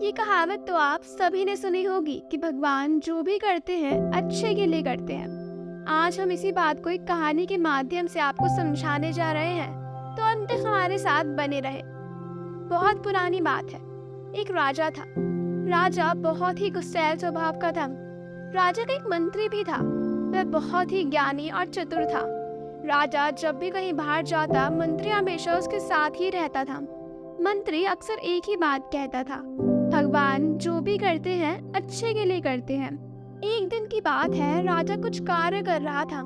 ये कहावत तो आप सभी ने सुनी होगी कि भगवान जो भी करते हैं अच्छे के लिए करते हैं। आज हम इसी बात को एक कहानी के माध्यम से आपको समझाने जा रहे हैं, तो अंत तक हमारे साथ बने रहे। बहुत पुरानी बात है। एक राजा था। राजा बहुत ही गुस्सैल स्वभाव का था। राजा का एक मंत्री भी था। वह बहुत ही ज्ञानी और चतुर था। राजा जब भी कहीं बाहर जाता, मंत्री हमेशा उसके साथ ही रहता था। मंत्री अक्सर एक ही बात कहता था, भगवान जो भी करते हैं अच्छे के लिए करते हैं। एक दिन की बात है, राजा कुछ कार्य कर रहा था।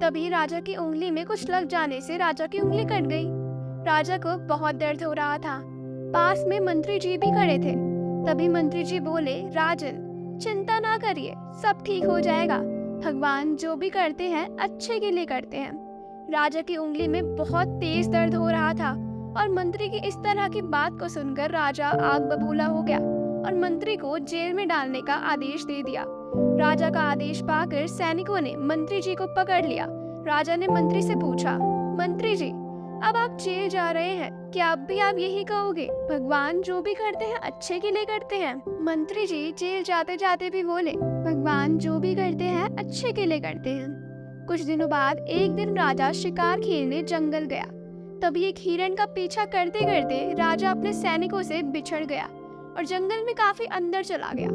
तभी राजा की उंगली में कुछ लग जाने से राजा की उंगली कट गई। राजा को बहुत दर्द हो रहा था। पास में मंत्री जी भी खड़े थे। तभी मंत्री जी बोले, राजन चिंता ना करिए, सब ठीक हो जाएगा। भगवान जो भी करते हैं अच्छे के लिए करते हैं। राजा की उंगली में बहुत तेज दर्द हो रहा था और मंत्री की इस तरह की बात को सुनकर राजा आग बबूला हो गया और मंत्री को जेल में डालने का आदेश दे दिया। राजा का आदेश पाकर सैनिकों ने मंत्री जी को पकड़ लिया। राजा ने मंत्री से पूछा, मंत्री जी अब आप जेल जा रहे हैं, क्या अब भी आप यही कहोगे, भगवान जो भी करते हैं अच्छे के लिए करते हैं? मंत्री जी जेल जाते जाते भी बोले, भगवान जो भी करते हैं अच्छे के लिए करते हैं। कुछ दिनों बाद एक दिन राजा शिकार खेलने जंगल गया। तभी एक हिरण का पीछा करते करते राजा अपने सैनिकों से बिछड़ गया और जंगल में काफी अंदर चला गया।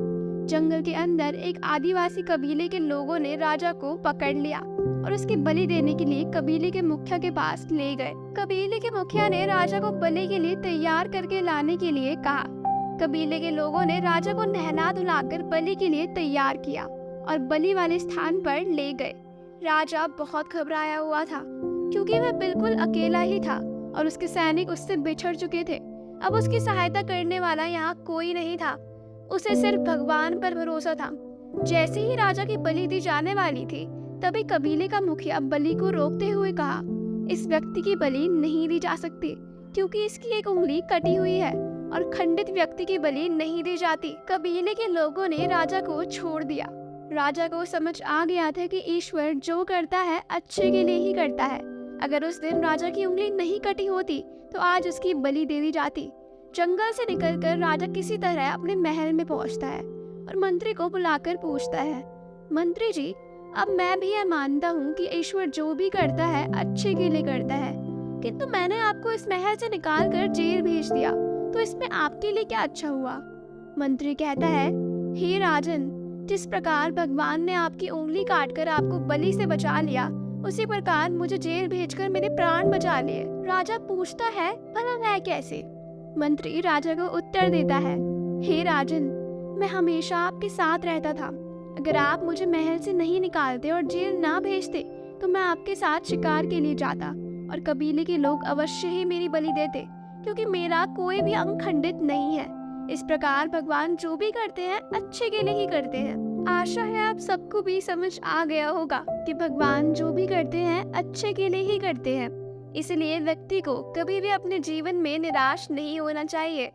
जंगल के अंदर एक आदिवासी कबीले के लोगों ने राजा को पकड़ लिया और उसकी बलि देने के लिए कबीले के मुखिया के पास ले गए। कबीले के मुखिया ने राजा को बलि के लिए तैयार करके लाने के लिए कहा। कबीले के लोगों ने राजा को नहला धुलाकर बलि के लिए तैयार किया और बलि वाले स्थान पर ले गए। राजा बहुत घबराया हुआ था क्योंकि वह बिल्कुल अकेला ही था और उसके सैनिक उससे बिछड़ चुके थे। अब उसकी सहायता करने वाला यहाँ कोई नहीं था। उसे सिर्फ भगवान पर भरोसा था। जैसे ही राजा की बलि दी जाने वाली थी, तभी कबीले का मुखिया बलि को रोकते हुए कहा, इस व्यक्ति की बलि नहीं दी जा सकती क्योंकि इसकी एक उंगली कटी हुई है और खंडित व्यक्ति की बलि नहीं दी जाती। कबीले के लोगों ने राजा को छोड़ दिया। राजा को समझ आ गया था कि ईश्वर जो करता है अच्छे के लिए ही करता है। अगर उस दिन राजा की उंगली नहीं कटी होती तो आज उसकी बलि दे दी जाती। जंगल से निकलकर राजा किसी तरह अपने महल में पहुंचता है और मंत्री को बुलाकर पूछता है, मंत्री जी अब मैं भी यह मानता हूँ कि ईश्वर जो भी करता है अच्छे के लिए करता है, किंतु मैंने आपको इस महल से निकाल कर जेल भेज दिया, तो इसमें आपके लिए क्या अच्छा हुआ? मंत्री कहता है, हे राजन, जिस प्रकार भगवान ने आपकी उंगली काटकर आपको बलि से बचा लिया, उसी प्रकार मुझे जेल भेजकर मेरे प्राण बचा लिए। राजा पूछता है, भला वह कैसे? मंत्री राजा को उत्तर देता है, हे राजन, मैं हमेशा आपके साथ रहता था। अगर आप मुझे महल से नहीं निकालते और जेल ना भेजते तो मैं आपके साथ शिकार के लिए जाता और कबीले के लोग अवश्य ही मेरी बलि देते क्योंकि मेरा कोई भी अंग खंडित नहीं है। इस प्रकार भगवान जो भी करते हैं अच्छे के लिए ही करते हैं। आशा है आप सबको भी समझ आ गया होगा कि भगवान जो भी करते हैं अच्छे के लिए ही करते हैं। इसलिए व्यक्ति को कभी भी अपने जीवन में निराश नहीं होना चाहिए।